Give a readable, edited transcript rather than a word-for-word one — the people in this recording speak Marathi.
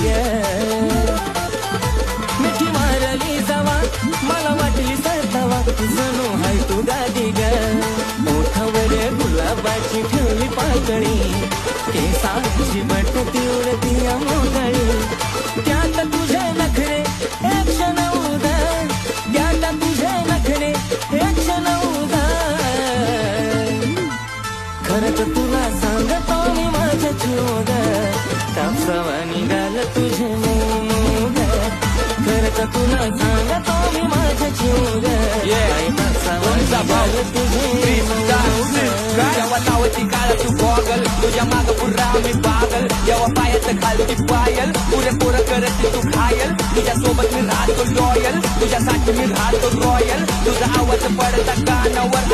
ग मिठी मारली जावा मला वाटली सरतावा जणू हाय तू गादी ग ओठावर गुलाबाची ठेवली पाकळी केसाची बटती उडती मोकळी त्यात तुझे नखरे एक क्षण उदा त्यात तुझे नखरे एक क्षण उदा खरंच तुला सांगतो मी माझ्या जीवग कापसावा निघाल तुझे मोग खरंच तुला सांगतो मी माझ्या जीवग कापसावा निघाल तुझे जेव्हा लावती काळ तू गॉगल तुझ्या माग पुरा मी पागल जेव्हा पायात घालती पायल पुरे पोरं करते तू घायल तुझ्या सोबत मी राहतो लॉयल तुझ्यासाठी मी राहतो रॉयल तुझा आवाज पडता कानावर